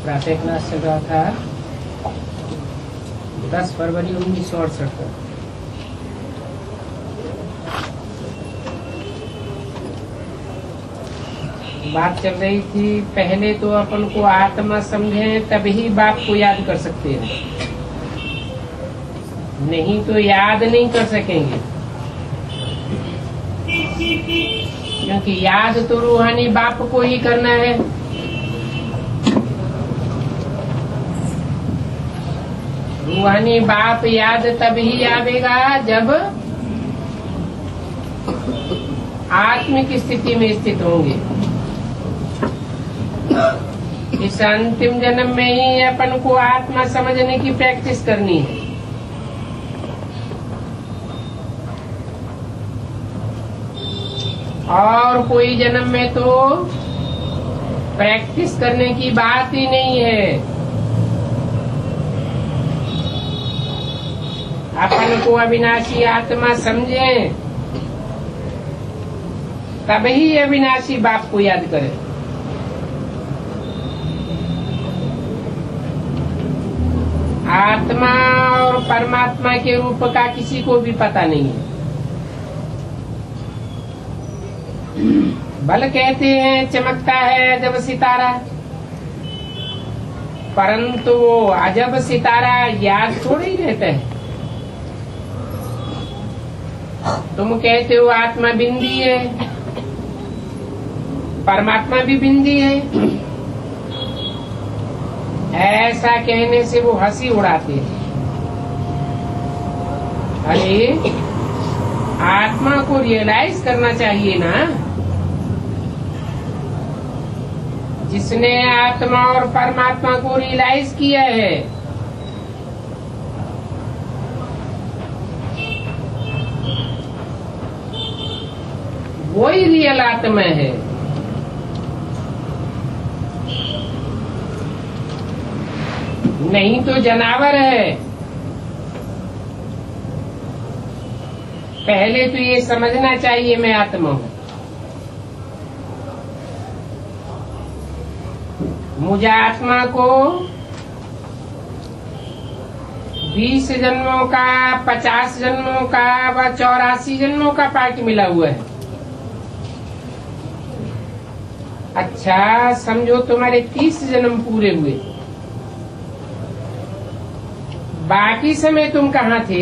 प्रातः क्लास चल रहा था 10 फरवरी 1968 का। बात चल रही थी, पहले तो अपन को आत्मा समझें तभी बाप को याद कर सकते हैं, नहीं तो याद नहीं कर सकेंगे। क्योंकि याद तो रूहानी बाप को ही करना है। रूहानी बाप याद तभी आवेगा जब आत्मिक स्थिति में स्थित होंगे। इस अंतिम जन्म में ही अपन को आत्मा समझने की प्रैक्टिस करनी है। और कोई जन्म में तो प्रैक्टिस करने की बात ही नहीं है। अपन को अविनाशी आत्मा समझें तभी अविनाशी बाप को याद करें। आत्मा और परमात्मा के रूप का किसी को भी पता नहीं है। बल कहते हैं चमकता है अजब सितारा, परंतु वो अजब सितारा याद थोड़ी ही रहता है। तुम कहते हो आत्मा बिंदी है, परमात्मा भी बिंदी है। ऐसा कहने से वो हंसी उड़ाते हैं। अरे आत्मा को रियलाइज करना चाहिए ना। जिसने आत्मा और परमात्मा को रियलाइज किया है वही रियल आत्मा है। नहीं तो जनावर है। पहले तो ये समझना चाहिए मैं आत्मा हूँ। मुझे आत्मा को 20 जन्मों का, 50 जन्मों का व 84 जन्मों का पार्ट मिला हुआ है। अच्छा समझो तुम्हारे 30 जन्म पूरे हुए, बाकी समय तुम कहाँ थे?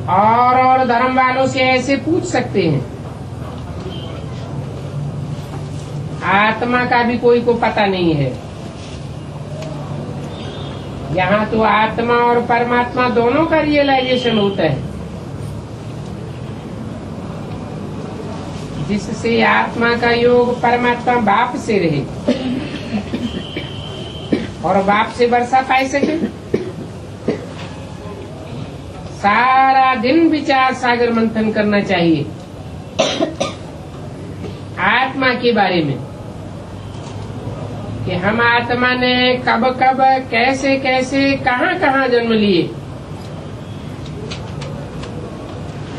और धर्म वालों से ऐसे पूछ सकते हैं। आत्मा का भी कोई को पता नहीं है। यहाँ तो आत्मा और परमात्मा दोनों का रियलाइजेशन होता है, जिससे आत्मा का योग परमात्मा बाप से रहे और बाप से वर्षा पाई सके। सारा दिन विचार सागर मंथन करना चाहिए आत्मा के बारे में कि हम आत्मा ने कब कब कैसे कैसे कहाँ कहाँ जन्म लिए।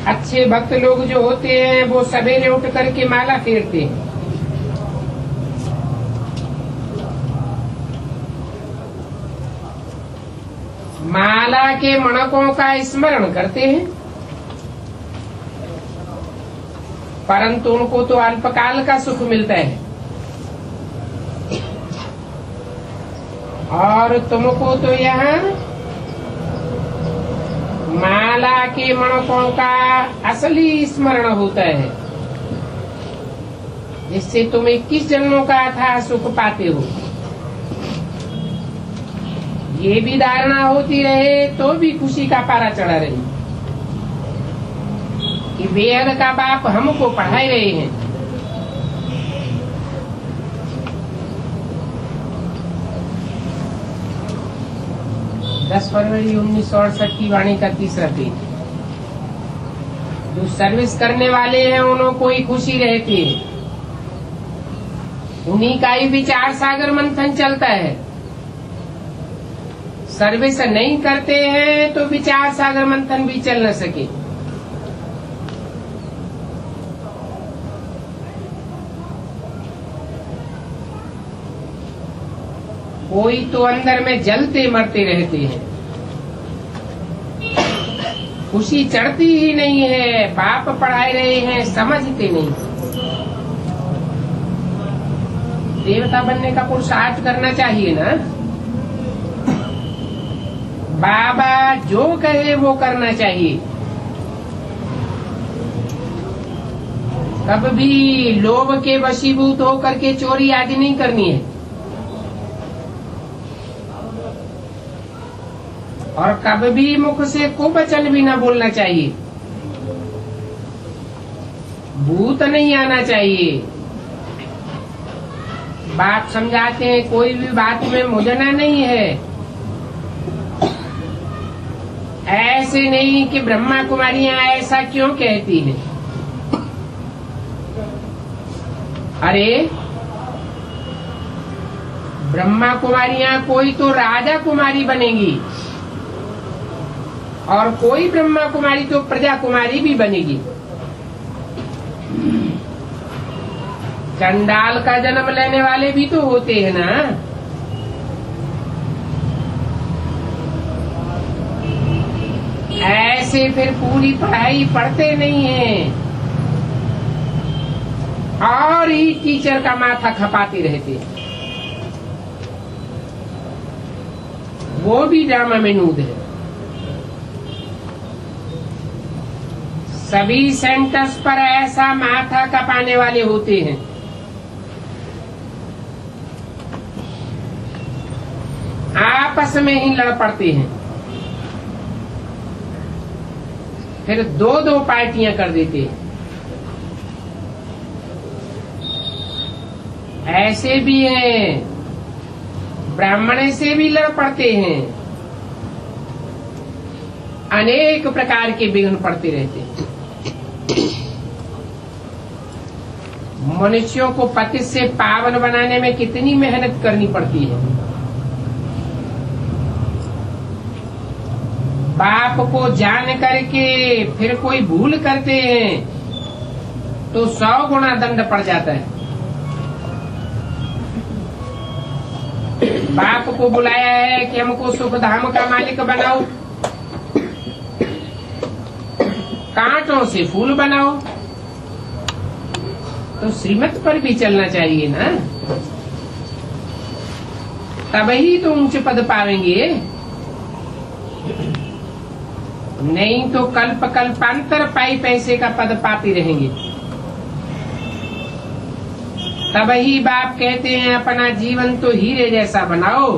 अच्छे भक्त लोग जो होते हैं वो सवेरे उठ करके माला फेरते हैं। माला के मणकों का स्मरण करते हैं, परंतु उनको तो अल्पकाल का सुख मिलता है और तुमको तो यहाँ माला के मणकों का असली स्मरण होता है, जिससे तुम 21 जन्मों का अथाह सुख पाते हो। ये भी धारणा होती रहे तो भी खुशी का पारा चढ़ा रही कि वेद का बाप हमको पढ़ा रहे हैं। दस फरवरी 1968 की वाणी का तीसरा पेज। जो सर्विस करने वाले हैं उन्हों को ही खुशी रहती है, उन्हीं का ही विचार सागर मंथन चलता है। सर्विस नहीं करते हैं तो विचार सागर मंथन भी चल न सके। कोई तो अंदर में जलते मरते रहते हैं, खुशी चढ़ती ही नहीं है, बाप पढ़ाए रहे हैं समझते नहीं। देवता बनने का पुरुषार्थ करना चाहिए ना। बाबा जो कहे वो करना चाहिए। कब भी लोभ के वशीभूत होकर के चोरी आदि नहीं करनी है, और कब भी मुख से कुवचन भी न बोलना चाहिए, भूत नहीं आना चाहिए। बाप समझाते हैं कोई भी बात में मुझना नहीं है। ऐसे नहीं कि ब्रह्मा कुमारियां ऐसा क्यों कहती हैं। अरे ब्रह्मा कुमारियां कोई तो राजा कुमारी बनेगी, और कोई ब्रह्मा कुमारी तो प्रजा कुमारी भी बनेगी। चंडाल का जन्म लेने वाले भी तो होते हैं ना। ऐसे फिर पूरी पढ़ाई पढ़ते नहीं हैं और ही टीचर का माथा खपाते रहते हैं। वो भी ड्रामा में नूद है। सभी सेंटर्स पर ऐसा माथा कपाने वाले होते हैं। आपस में ही लड़ पड़ते हैं, फिर दो दो पार्टियां कर देते हैं। ऐसे भी हैं, ब्राह्मण से भी लड़ पड़ते हैं। अनेक प्रकार के विघ्न पड़ते रहते हैं। मनुष्यों को पति से पावन बनाने में कितनी मेहनत करनी पड़ती है। बाप को जान करके फिर कोई भूल करते हैं तो 100 गुना दंड पड़ जाता है। बाप को बुलाया है कि हमको सुख धाम का मालिक बनाओ, कांटों से फूल बनाओ, तो श्रीमत पर भी चलना चाहिए ना, तभी तो ऊंचे पद पावेंगे। नहीं तो कल्प कल्पांतर पाई पैसे का पद पाते रहेंगे। तभी बाप कहते हैं अपना जीवन तो हीरे जैसा बनाओ।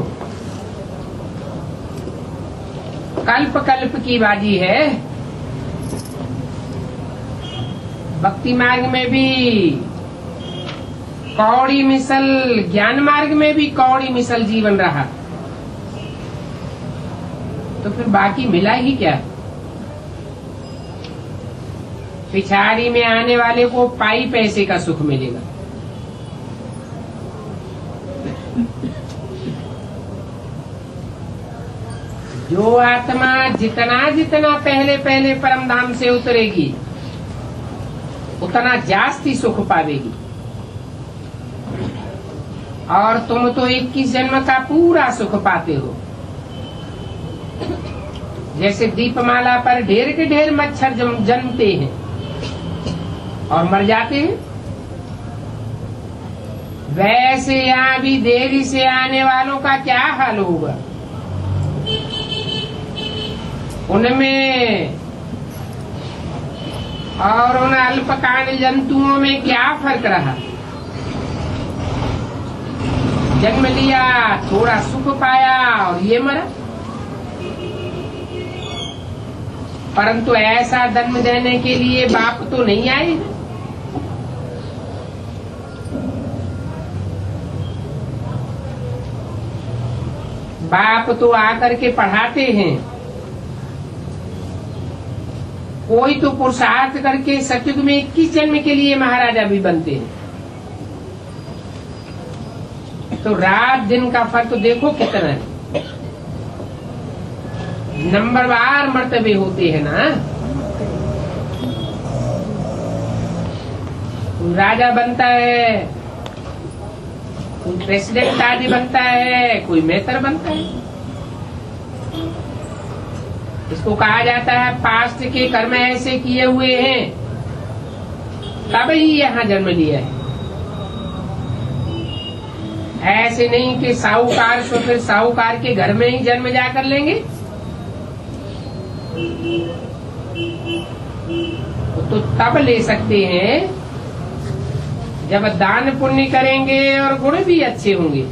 कल्प कल्प की बाजी है। भक्ति मार्ग में भी कौड़ी मिसल, ज्ञान मार्ग में भी कौड़ी मिसल जीवन रहा, तो फिर बाकी मिला ही क्या। पिछाड़ी में आने वाले को पाई पैसे का सुख मिलेगा। जो आत्मा जितना जितना पहले पहले परम धाम से उतरेगी उतना जास्ती सुख पावेगी। और तुम तो 21 जन्म का पूरा सुख पाते हो। जैसे दीपमाला पर ढेर के ढेर मच्छर जन्मते हैं और मर जाते हैं, वैसे यहाँ भी देरी से आने वालों का क्या हाल होगा। उनमें और उन अल्पकांड जंतुओं में क्या फर्क रहा। जन्म लिया, थोड़ा सुख पाया और ये मरा। परंतु ऐसा जन्म देने के लिए बाप तो नहीं आए। बाप तो आकर के पढ़ाते हैं। कोई तो पुरुषार्थ करके सतयुग में 21 जन्म के लिए महाराजा भी बनते हैं। तो रात दिन का फर्क तो देखो कितना है। नंबरवार मर्तबे होते हैं ना। राजा बनता है, कोई प्रेसिडेंट आदि बनता है, कोई मेहतर बनता है। इसको कहा जाता है पास्ट के कर्म ऐसे किए हुए हैं तब ही यहाँ जन्म लिया है। ऐसे नहीं कि साहूकार तो फिर साहूकार के घर में ही जन्म जाकर लेंगे। तो तब ले सकते हैं जब दान पुण्य करेंगे और गुण भी अच्छे होंगे।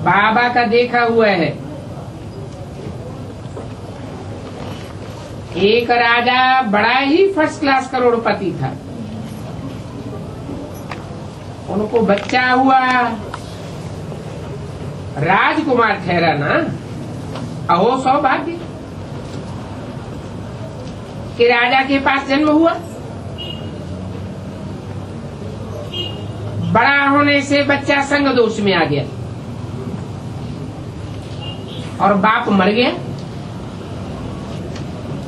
बाबा का देखा हुआ है, एक राजा बड़ा ही फर्स्ट क्लास करोड़पति था। उनको बच्चा हुआ, राजकुमार ठहरा ना, अहो सौभाग्य कि राजा के पास जन्म हुआ। बड़ा होने से बच्चा संग दोष में आ गया और बाप मर गया।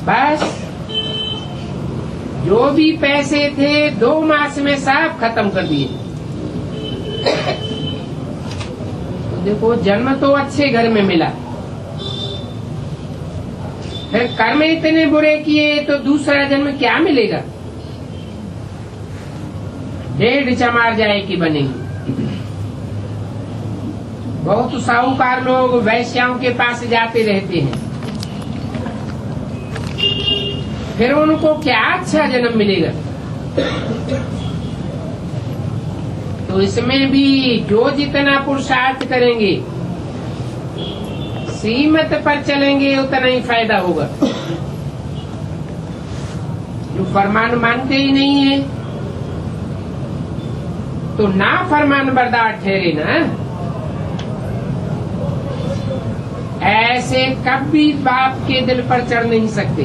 बस जो भी पैसे थे 2 मास में सब खत्म कर दिए। तो देखो जन्म तो अच्छे घर में मिला, फिर कर्म इतने बुरे किए तो दूसरा जन्म क्या मिलेगा? 1.5 चमार जाए की बनेगी। बहुत साहूकार लोग वैश्याओं के पास जाते रहते हैं, फिर उनको क्या अच्छा जन्म मिलेगा? तो इसमें भी जो जितना पुरुषार्थ करेंगे, सीमत पर चलेंगे, उतना ही फायदा होगा। जो फरमान मानते ही नहीं है तो ना फरमान बरदार ठहरे ना। ऐसे कभी बाप के दिल पर चढ़ नहीं सकते।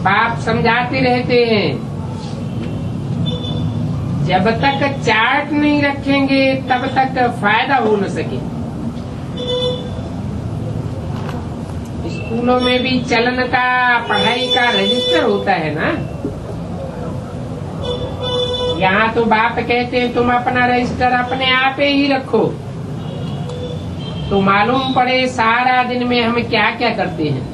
बाप समझाते रहते हैं जब तक चार्ट नहीं रखेंगे तब तक फायदा हो न सके। स्कूलों में भी चलन का, पढ़ाई का रजिस्टर होता है ना। यहाँ तो बाप कहते हैं तुम अपना रजिस्टर अपने आप ही रखो, तो मालूम पड़े सारा दिन में हम क्या क्या करते हैं।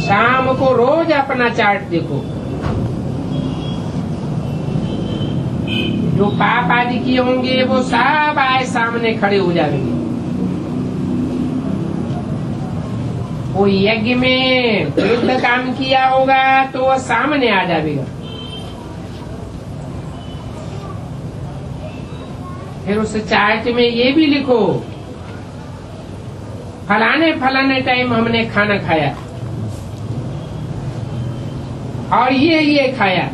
शाम को रोज अपना चार्ट देखो, जो पाप आदि किए होंगे वो सब आए सामने खड़े हो जाएंगे। वो यज्ञ में विरुद्ध काम किया होगा तो वो सामने आ जाएगा। फिर उस चार्ट में ये भी लिखो फलाने फलाने टाइम हमने खाना खाया और ये खाया,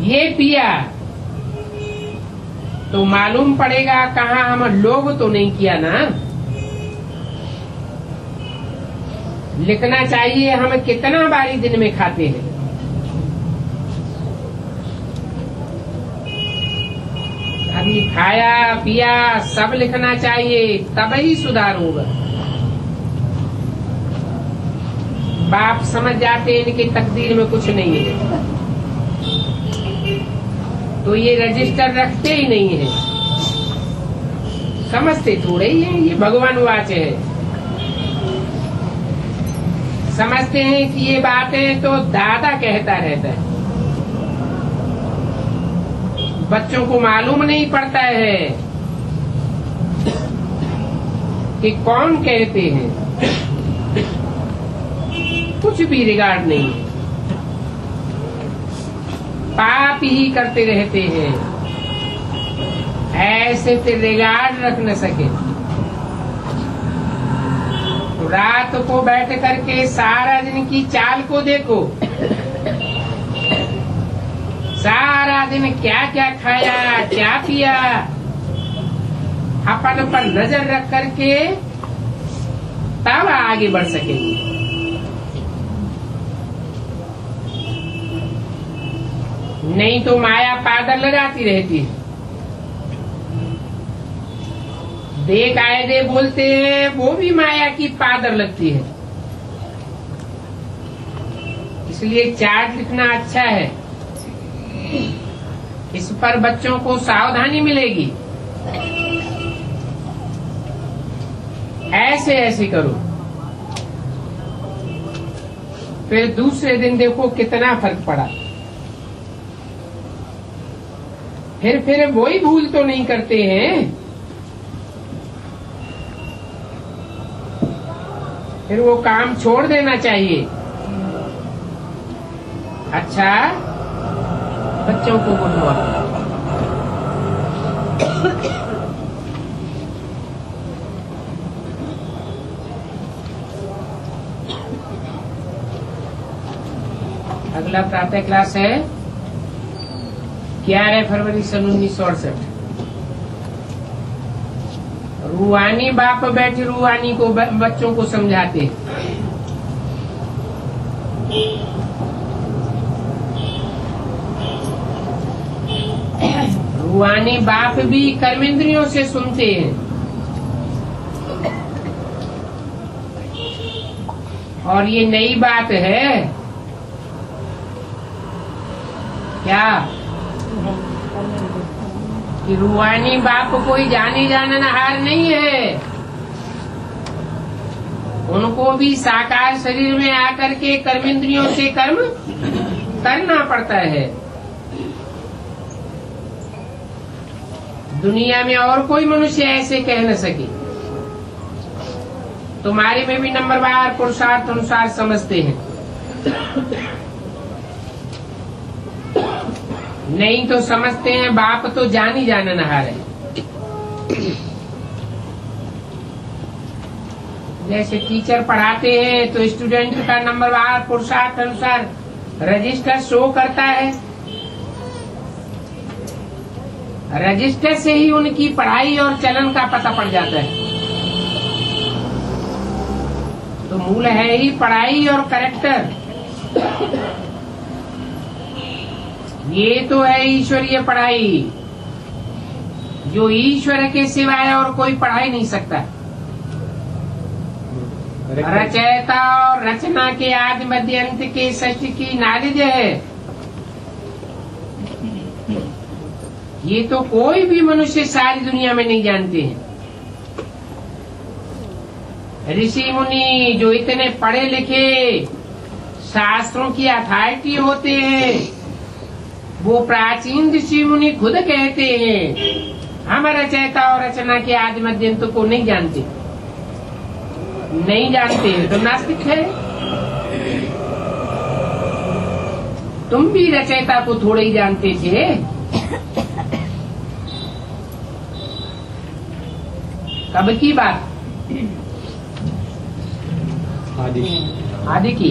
ये पिया, तो मालूम पड़ेगा कहाँ हम लोग तो नहीं किया ना। लिखना चाहिए हम कितना बारी दिन में खाते हैं। अभी खाया पिया सब लिखना चाहिए, तब ही सुधार होगा। बाप समझ जाते हैं इनकी तकदीर में कुछ नहीं है, तो ये रजिस्टर रखते ही नहीं है। समझते थोड़े ही है, ये भगवान वाच है। समझते हैं कि ये बातें तो दादा कहता रहता है, बच्चों को मालूम नहीं पड़ता है कि कौन कहते हैं, कुछ भी रिगार्ड नहीं है, पाप ही करते रहते हैं। ऐसे तो रिगार्ड रख न सके। रात को बैठ करके सारा दिन की चाल को देखो, सारा दिन क्या क्या खाया क्या पिया, अपन पर नजर रख करके तब आगे बढ़ सकेंगे। नहीं तो माया पादर लगाती रहती है। बेकायदे बोलते हैं वो भी माया की पादर लगती है। इसलिए चार्ट लिखना अच्छा है, इस पर बच्चों को सावधानी मिलेगी। ऐसे ऐसे करो, फिर दूसरे दिन देखो कितना फर्क पड़ा। फिर वही भूल तो नहीं करते हैं। फिर वो काम छोड़ देना चाहिए। अच्छा, बच्चों को गुड मॉर्निंग। अगला प्रातः क्लास है 11 फरवरी सन 1968। रूहानी बाप बैठे रूहानी को बच्चों को समझाते। रूहानी बाप भी कर्मेंद्रियों से सुनते हैं, और ये नई बात है क्या कि रूहानी बाप कोई जानी जाननहार नहीं है। उनको भी साकार शरीर में आकर के कर्मेंद्रियों से कर्म करना पड़ता है। दुनिया में और कोई मनुष्य ऐसे कह न सके। तुम्हारे में भी नंबरवार पुरुषार्थ अनुसार समझते हैं, नहीं तो समझते हैं बाप तो जानी जाननहार है। जैसे टीचर पढ़ाते हैं तो स्टूडेंट का नंबरवार पुरुषार्थ अनुसार रजिस्टर शो करता है। रजिस्टर से ही उनकी पढ़ाई और चलन का पता पड़ जाता है। तो मूल है ही पढ़ाई और कैरेक्टर। ये तो है ईश्वरीय पढ़ाई, जो ईश्वर के सिवाय और कोई पढ़ाई नहीं सकता। रचयिता और रचना के आदि मध्य अंत के सृष्टि की नॉलेज है। ये तो कोई भी मनुष्य सारी दुनिया में नहीं जानते हैं। ऋषि मुनि जो इतने पढ़े लिखे शास्त्रों की अथॉरिटी होते हैं, वो प्राचीन ऋषि मुनि खुद कहते हैं हम रचयिता और रचना के आदि मध्य अंत को नहीं जानते। नहीं जानते तो नास्तिक है। तुम भी रचयिता को थोड़े ही जानते थे। कब की बात? आदि की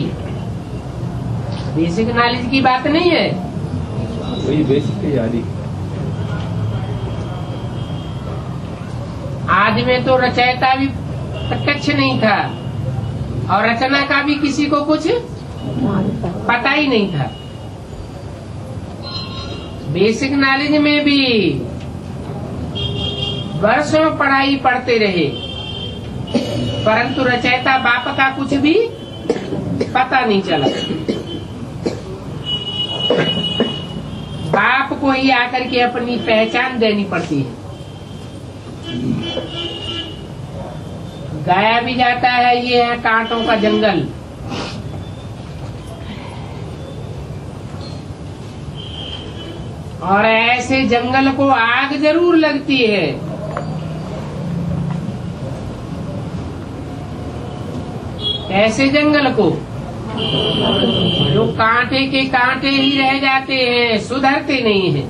बेसिक नॉलेज की बात नहीं है। वही बेसिक है आदि। आदि में तो रचयिता भी प्रत्यक्ष नहीं था और रचना का भी किसी को कुछ पता ही नहीं था। बेसिक नॉलेज में भी वर्षों पढ़ाई पढ़ते रहे, परंतु रचयिता बाप का कुछ भी पता नहीं चला। बाप को ही आकर के अपनी पहचान देनी पड़ती है। गाया भी जाता है ये है कांटों का जंगल। और ऐसे जंगल को आग जरूर लगती है। ऐसे जंगल को जो कांटे के कांटे ही रह जाते हैं, सुधरते नहीं हैं।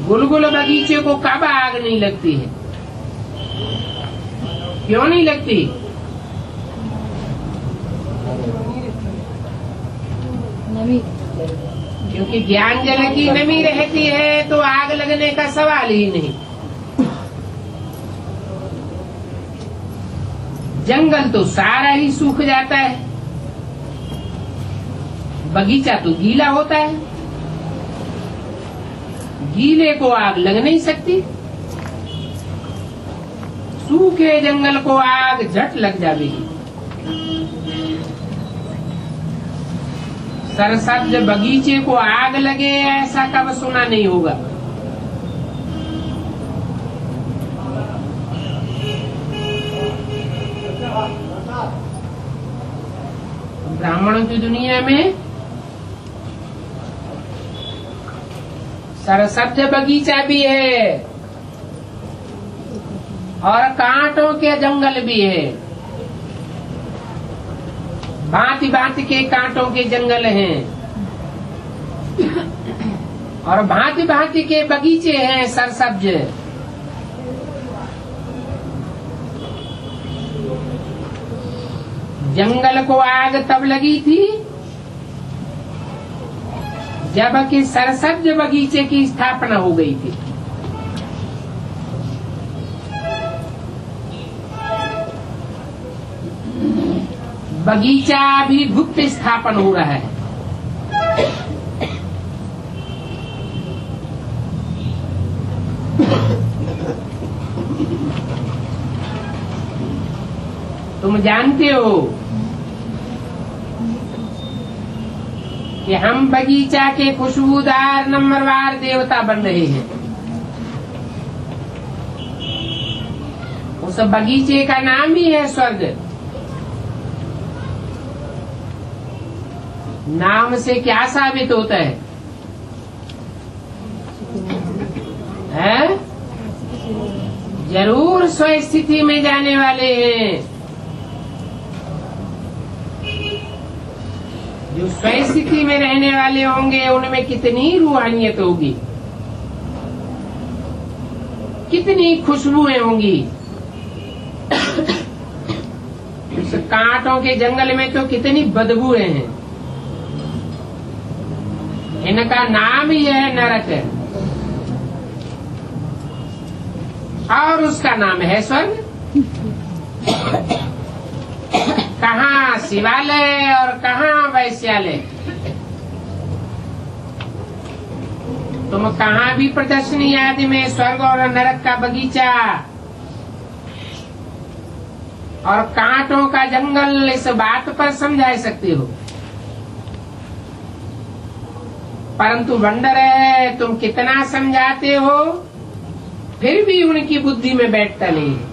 गुलगुल बगीचे को कब आग नहीं लगती है? क्यों नहीं लगती? क्योंकि ज्ञान जल की नमी रहती है तो आग लगने का सवाल ही नहीं। जंगल तो सारा ही सूख जाता है, बगीचा तो गीला होता है। गीले को आग लग नहीं सकती, सूखे जंगल को आग झट लग जाएगी। सरसब्ज बगीचे को आग लगे ऐसा कब सुना नहीं होगा। ब्राह्मणों की दुनिया में सरसब्ज बगीचा भी है और कांटों के जंगल भी है। भांति भांति के कांटों के जंगल हैं और भांति भांति के बगीचे हैं सरसब्ज। जंगल को आग तब लगी थी जबकि सरसब्ज बगीचे की स्थापना हो गई थी। बगीचा भी गुप्त स्थापन हो रहा है। तुम जानते हो कि हम बगीचा के खुशबूदार नंबरवार देवता बन रहे हैं। उस बगीचे का नाम ही है स्वर्ग। नाम से क्या साबित होता है? जरूर स्वस्थिति में जाने वाले हैं। जो स्वस्थिति में रहने वाले होंगे उनमें कितनी रूहानियत होगी, कितनी खुशबुएं होंगी। उस कांटों के जंगल में तो कितनी बदबूएं हैं। इनका नाम ही है नरक और उसका नाम है स्वर्ग। कहाँ शिवालय और कहाँ वैश्यालय। तुम कहाँ भी प्रदर्शनी आदि में स्वर्ग और नरक का बगीचा और कांटों का जंगल इस बात पर समझा सकते हो, परंतु वंडर है तुम कितना समझाते हो फिर भी उनकी बुद्धि में बैठता नहीं है।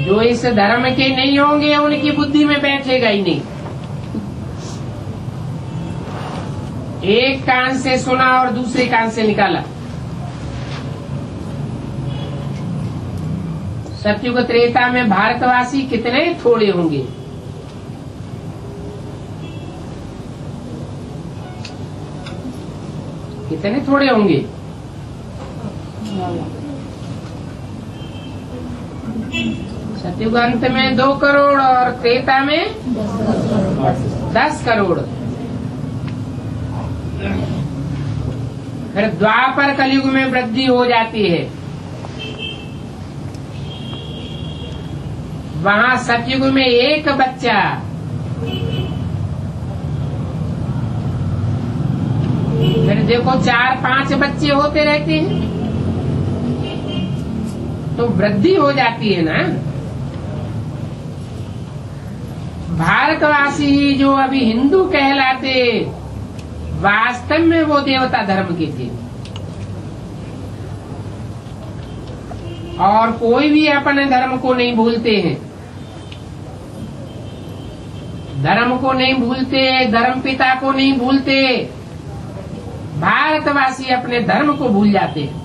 जो इस धर्म के नहीं होंगे उनकी बुद्धि में बैठेगा ही नहीं। एक कान से सुना और दूसरे कान से निकाला। सतयुग त्रेता में भारतवासी कितने थोड़े होंगे। कितने थोड़े होंगे। सतयुग अंत में 2 करोड़ और त्रेता में 10 करोड़। फिर द्वापर कलयुग में वृद्धि हो जाती है। वहाँ सतयुग में 1 बच्चा, फिर देखो 4-5 बच्चे होते रहते हैं तो वृद्धि हो जाती है ना। भारतवासी जो अभी हिंदू कहलाते वास्तव में वो देवता धर्म के थे। और कोई भी अपने धर्म को नहीं भूलते हैं। धर्म को नहीं भूलते, धर्म पिता को नहीं भूलते। भारतवासी अपने धर्म को भूल जाते हैं।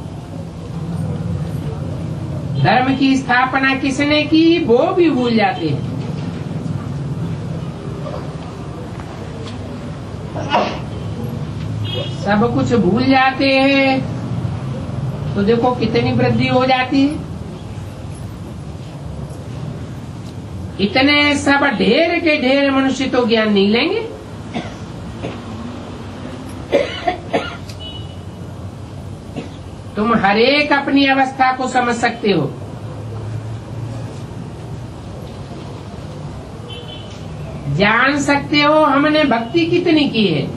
धर्म की स्थापना किसने की वो भी भूल जाते हैं। सब कुछ भूल जाते हैं तो देखो कितनी वृद्धि हो जाती है। इतने सब ढेर के ढेर मनुष्य तो ज्ञान नहीं लेंगे। तुम हरेक अपनी अवस्था को समझ सकते हो। जान सकते हो हमने भक्ति कितनी की है।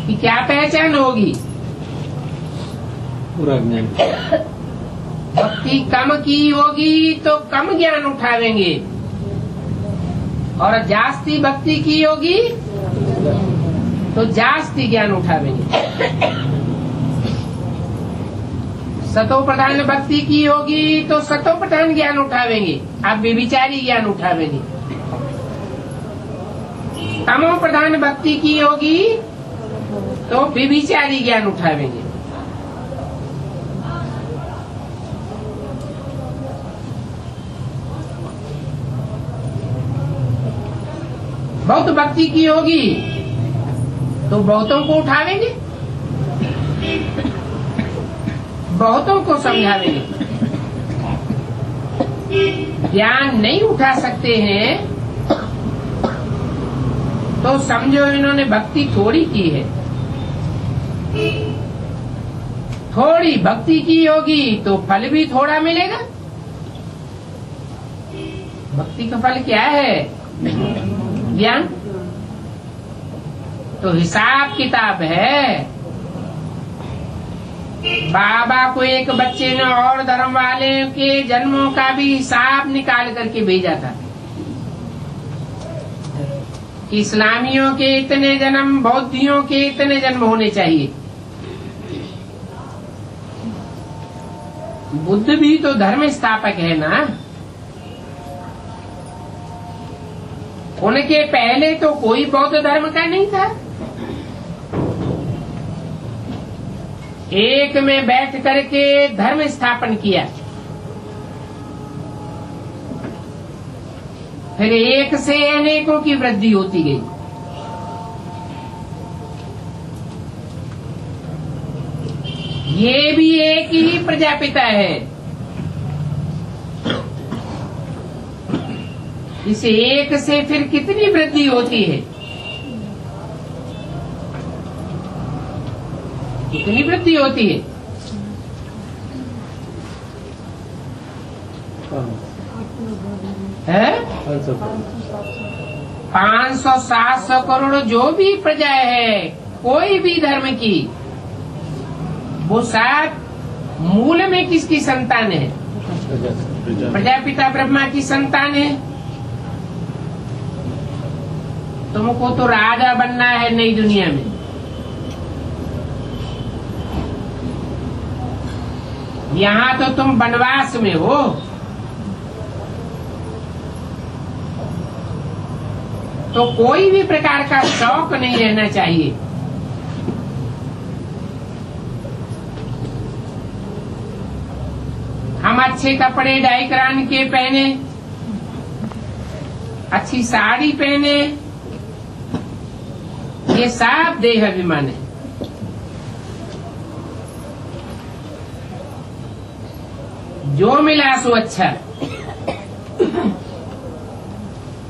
कि क्या पहचान होगी। पूरा ज्ञान। भक्ति कम की होगी तो कम ज्ञान उठावेंगे, और जास्ती भक्ति की होगी तो जास्ती ज्ञान उठावेंगे। सतो प्रधान भक्ति की होगी तो सतो प्रधान ज्ञान उठावेंगे, आप व्यभिचारी ज्ञान उठावेंगे। तमो प्रधान भक्ति की होगी तो व्यभिचारी ज्ञान उठावेंगे। बहुत भक्ति की होगी तो बहुतों को उठावेंगे, बहुतों को समझावेंगे। ज्ञान नहीं उठा सकते हैं तो समझो इन्होंने भक्ति थोड़ी की है। थोड़ी भक्ति की होगी तो फल भी थोड़ा मिलेगा। भक्ति का फल क्या है? ज्ञान। तो हिसाब किताब है। बाबा को एक बच्चे ने और धर्म वाले के जन्मों का भी हिसाब निकाल करके भेजा था कि इस्लामियों के इतने जन्म, बौद्धियों के इतने जन्म होने चाहिए। बुद्ध भी तो धर्म स्थापक है ना। उनके पहले तो कोई बौद्ध धर्म का नहीं था। एक में बैठ करके धर्म स्थापन किया, फिर एक से अनेकों की वृद्धि होती गई। ये भी एक ही प्रजापिता है। इस एक से फिर कितनी वृद्धि होती है? कितनी वृद्धि होती है? है 500-700 करोड़ जो भी प्रजा है कोई भी धर्म की, वो सब मूल में किसकी संतान है? प्रजापिता ब्रह्मा की संतान है। तुमको तो राजा बनना है नई दुनिया में। यहाँ तो तुम वनवास में हो। तो कोई भी प्रकार का शौक नहीं रहना चाहिए। हम अच्छे कपड़े डाई करान के पहने, अच्छी साड़ी पहने, ये सब देह अभिमान है। जो मिला सो अच्छा।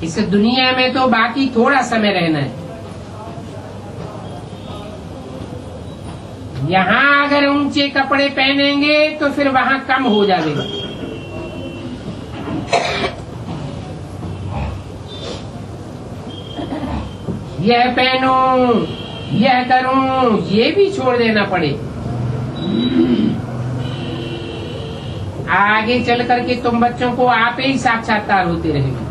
इस दुनिया में तो बाकी थोड़ा समय रहना है। यहाँ अगर ऊंचे कपड़े पहनेंगे तो फिर वहाँ कम हो जाएगा। यह पहनूं, यह करूं, ये भी छोड़ देना पड़े। आगे चल करके तुम बच्चों को आप ही साक्षात्कार होते रहेंगे।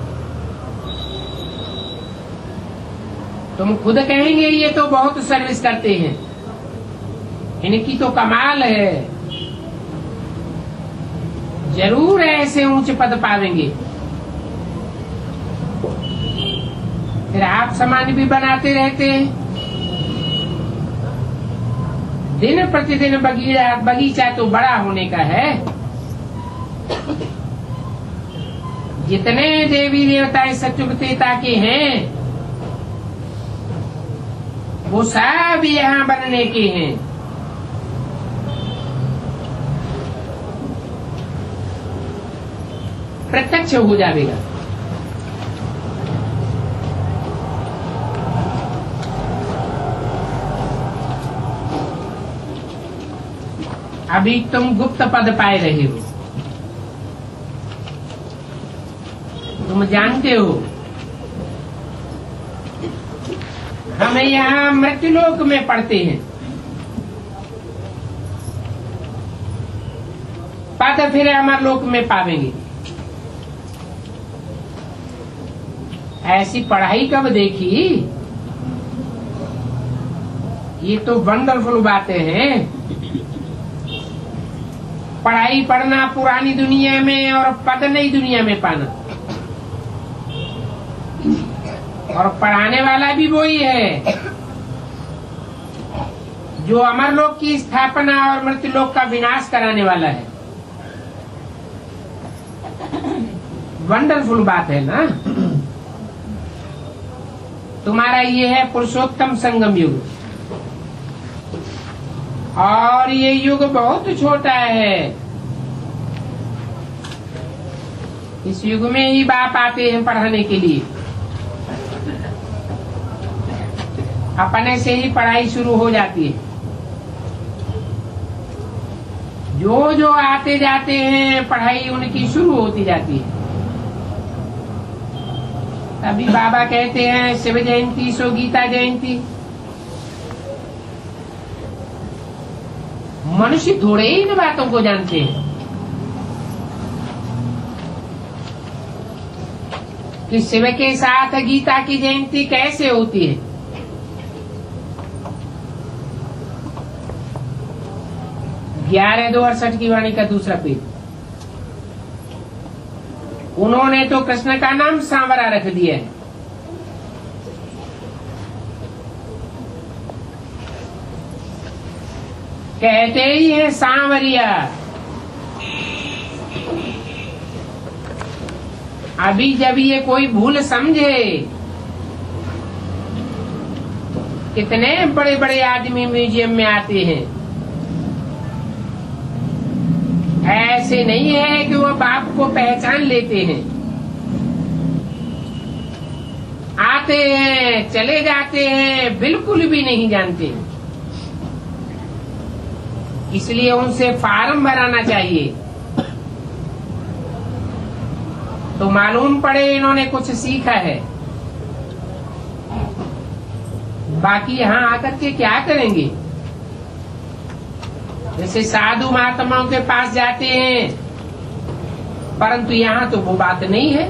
तुम खुद कहेंगे ये तो बहुत सर्विस करते हैं, इनकी तो कमाल है। जरूर ऐसे ऊंचे पद पावेंगे। फिर आप समान भी बनाते रहते हैं। दिन प्रतिदिन बगीचा तो बड़ा होने का है। जितने देवी देवता इस सत्युगतेता के हैं वो सब यहाँ बनने के हैं। प्रत्यक्ष हो जाएगा। अभी तुम गुप्त पद पाए रहे हो। तुम जानते हो हम यहाँ मृत्युलोक में पढ़ते हैं। पद फिर अमर लोक में पावेंगे। ऐसी पढ़ाई कब देखी? ये तो वंडरफुल बातें हैं। पढ़ाई पढ़ना पुरानी दुनिया में और पद नई दुनिया में पाना, और पढ़ाने वाला भी वही है जो अमर लोक की स्थापना और मृत्यु लोक का विनाश कराने वाला है। वंडरफुल बात है ना। तुम्हारा ये है पुरुषोत्तम संगम युग, और ये युग बहुत छोटा है। इस युग में ही बाप आते हैं पढ़ाने के लिए। अपने से ही पढ़ाई शुरू हो जाती है। जो जो आते जाते हैं पढ़ाई उनकी शुरू होती जाती है। तभी बाबा कहते हैं शिव जयंती सो गीता जयंती। मनुष्य थोड़े ही इन बातों को जानते हैं कि शिव के साथ गीता की जयंती कैसे होती है। 11/2/68 की वाणी का दूसरा पेज। उन्होंने तो कृष्ण का नाम सांवरा रख दिया है। कहते ही है सांवरिया। अभी जब ये कोई भूल समझे, कितने बड़े बड़े आदमी म्यूजियम में आते हैं। ऐसे नहीं है कि वो बाप को पहचान लेते हैं। आते हैं चले जाते हैं, बिल्कुल भी नहीं जानते। इसलिए उनसे फार्म भराना चाहिए तो मालूम पड़े इन्होंने कुछ सीखा है। बाकी यहाँ आकर के क्या करेंगे? जैसे साधु महात्माओं के पास जाते हैं, परंतु यहाँ तो वो बात नहीं है।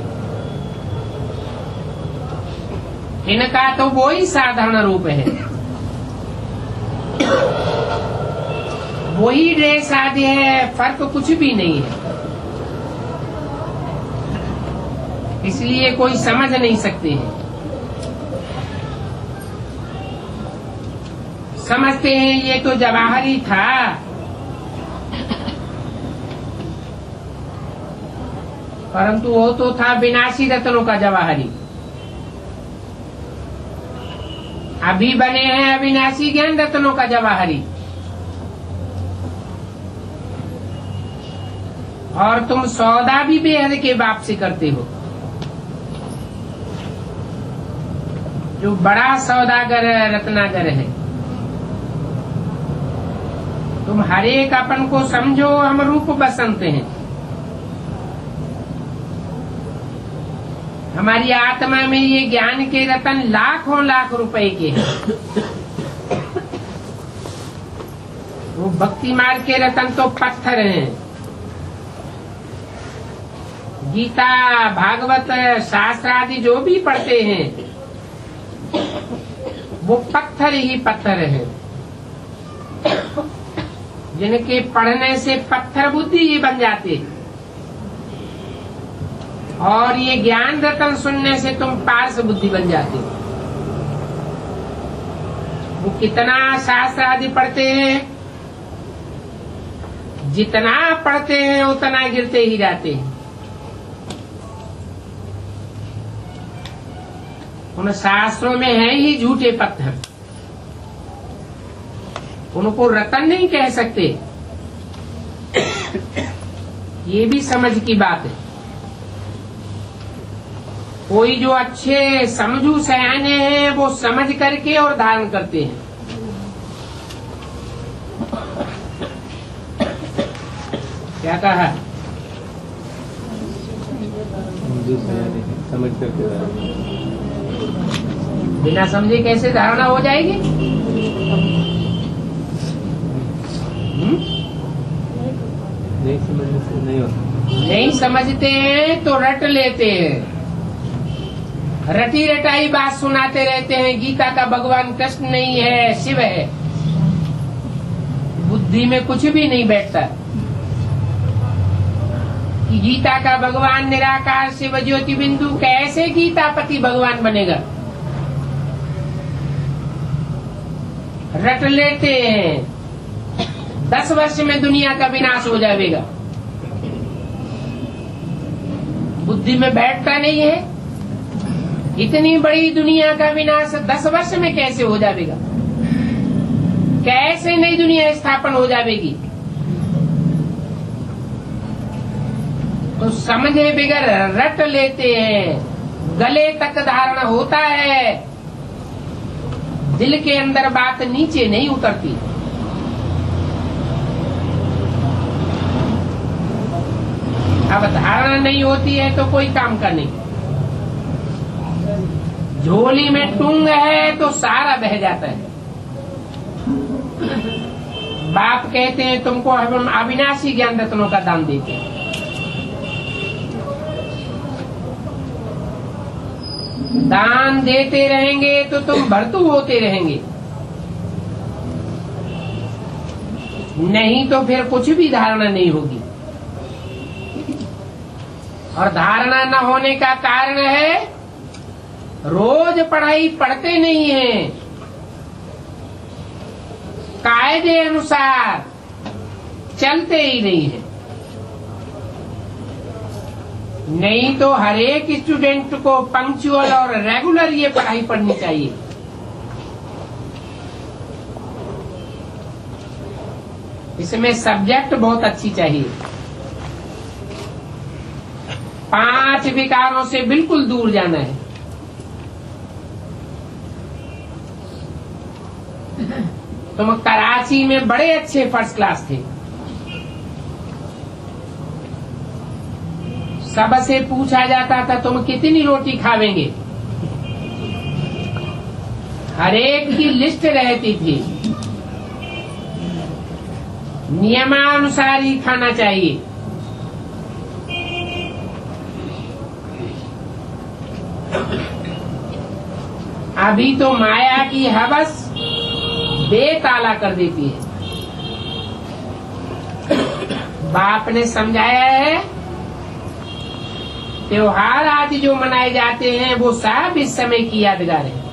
इनका तो वो ही साधारण रूप है, वही ड्रेस आदि है, फर्क कुछ भी नहीं है। इसलिए कोई समझ नहीं सकते हैं। समझते हैं ये तो जवाहरी था, परंतु वो तो था विनाशी रत्नों का जवाहरी। अभी बने हैं अविनाशी ज्ञान रत्नों का जवाहरी। और तुम सौदा भी बेहद के बाप से करते हो। जो बड़ा सौदागर रत्नागर है, तुम हरेक अपन को समझो हम रूप बसंत हैं। हमारी आत्मा में ये ज्ञान के रतन लाखों लाख रुपए के हैं। वो भक्ति मार्ग के रतन तो पत्थर हैं। गीता भागवत शास्त्र आदि जो भी पढ़ते हैं वो पत्थर ही पत्थर हैं, जिनके पढ़ने से पत्थर बुद्धि ही बन जाते। और ये ज्ञान रतन सुनने से तुम पारस बुद्धि बन जाते। वो कितना शास्त्र आदि पढ़ते हैं, जितना पढ़ते हैं उतना गिरते ही जाते हैं। उन शास्त्रों में है ही झूठे पत्थर, उनको रतन नहीं कह सकते। ये भी समझ की बात है। कोई जो अच्छे समझू सयाने हैं वो समझ करके और धारण करते हैं। क्या कहा? समझ करके बिना समझे कैसे धारणा हो जाएगी? नहीं समझने से नहीं होता। नहीं समझते हैं तो रट लेते हैं, रटी रटाई बात सुनाते रहते हैं। गीता का भगवान कृष्ण नहीं है, शिव है। बुद्धि में कुछ भी नहीं बैठता कि गीता का भगवान निराकार शिव ज्योति बिंदु कैसे गीतापति भगवान बनेगा। रट लेते हैं 10 वर्ष में दुनिया का विनाश हो जाएगा। बुद्धि में बैठता नहीं है, इतनी बड़ी दुनिया का विनाश 10 वर्ष में कैसे हो जाएगा, कैसे नई दुनिया स्थापन हो जाएगी। तो समझे बिगर रट लेते हैं, गले तक धारण होता है, दिल के अंदर बात नीचे नहीं उतरती। अब धारणा नहीं होती है तो कोई काम का नहीं। झोली में टूंग है तो सारा बह जाता है। बाप कहते हैं तुमको हम अविनाशी ज्ञान रत्नों का दान देते हैं। दान देते रहेंगे तो तुम भरतू होते रहेंगे, नहीं तो फिर कुछ भी धारणा नहीं होगी। और धारणा न होने का कारण है रोज पढ़ाई पढ़ते नहीं है, कायदे अनुसार चलते ही नहीं है। नहीं तो हर एक स्टूडेंट को पंक्चुअल और रेगुलर ये पढ़ाई पढ़नी चाहिए। इसमें सब्जेक्ट बहुत अच्छी चाहिए। 5 विकारों से बिल्कुल दूर जाना है। तुम कराची में बड़े अच्छे फर्स्ट क्लास थे, सबसे पूछा जाता था तुम कितनी रोटी खावेंगे, हर एक की लिस्ट रहती थी, नियमानुसार ही खाना चाहिए। अभी तो माया की हवस बेताला कर देती है। बाप ने समझाया है त्योहार आदि जो मनाए जाते हैं वो सब इस समय की यादगार है।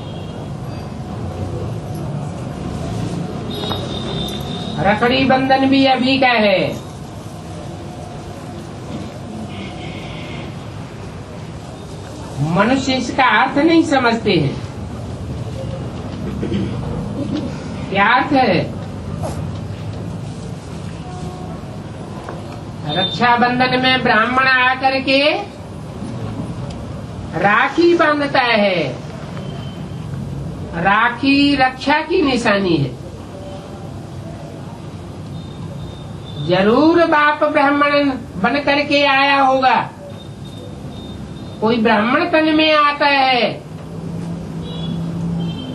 रखड़ी बंधन भी अभी का है। मनुष्य इसका अर्थ नहीं समझते हैं। क्या अर्थ है? रक्षाबंधन में ब्राह्मण आकर के राखी बांधता है। राखी रक्षा की निशानी है। जरूर बाप ब्राह्मण बन करके आया होगा, कोई ब्राह्मण तन में आता है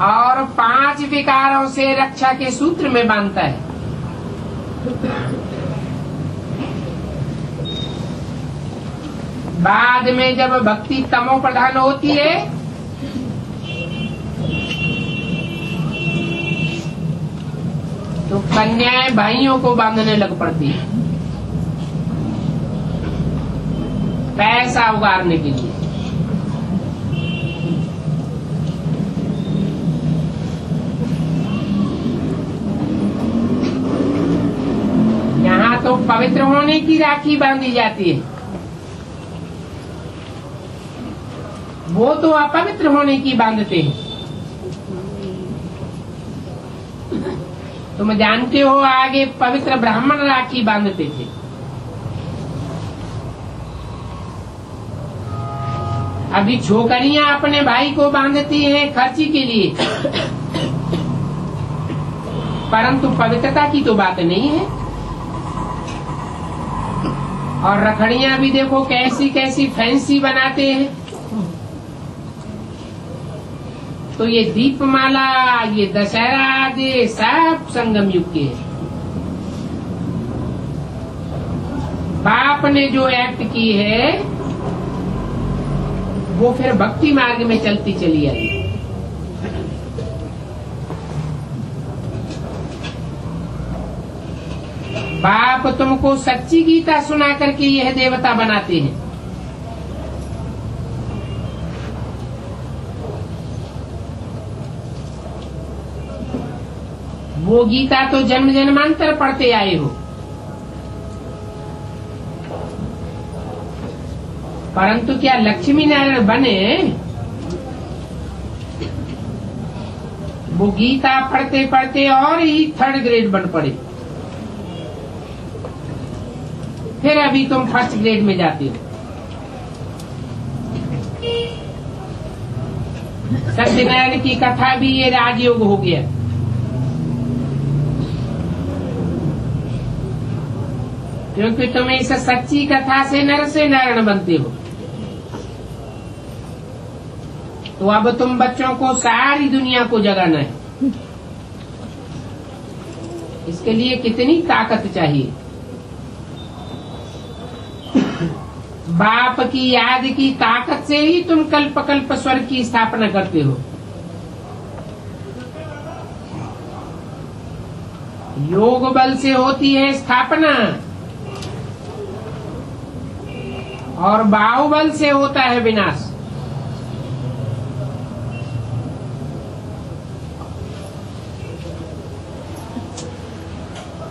और 5 विकारों से रक्षा के सूत्र में बांधता है। बाद में जब भक्ति तमो प्रधान होती है तो कन्याएं भाइयों को बांधने लग पड़ती है पैसा उगारने के लिए। यहाँ तो पवित्र होने की राखी बांधी जाती है, वो तो अपवित्र होने की बांधते हैं। तुम जानते हो आगे पवित्र ब्राह्मण राखी बांधते थे। अभी छोकरियां अपने भाई को बांधती हैं खर्ची के लिए, परंतु पवित्रता की तो बात नहीं है। और रखड़ियां भी देखो कैसी कैसी फैंसी बनाते हैं। तो ये दीपमाला, ये दशहरा आदि सब संगम युग के हैं। आपने जो एक्ट की है वो फिर भक्ति मार्ग में चलती चली आई। बाप तुमको सच्ची गीता सुना करके यह देवता बनाते हैं। वो गीता तो जन्म जन्मांतर पढ़ते आए हो, परंतु क्या लक्ष्मी नारायण बने? वो गीता पढ़ते पढ़ते और ही 3rd ग्रेड बन पड़े, फिर अभी तुम 1st ग्रेड में जाते हो। सत्यनारायण की कथा भी ये राजयोग हो गया। क्योंकि तुम इस सच्ची कथा से नर से नारायण बनते हो। तो अब तुम बच्चों को सारी दुनिया को जगाना है। इसके लिए कितनी ताकत चाहिए? बाप की याद की ताकत से ही तुम कल्प कल्प स्वर्ग की स्थापना करते हो। योग बल से होती है स्थापना और बाहुबल से होता है विनाश।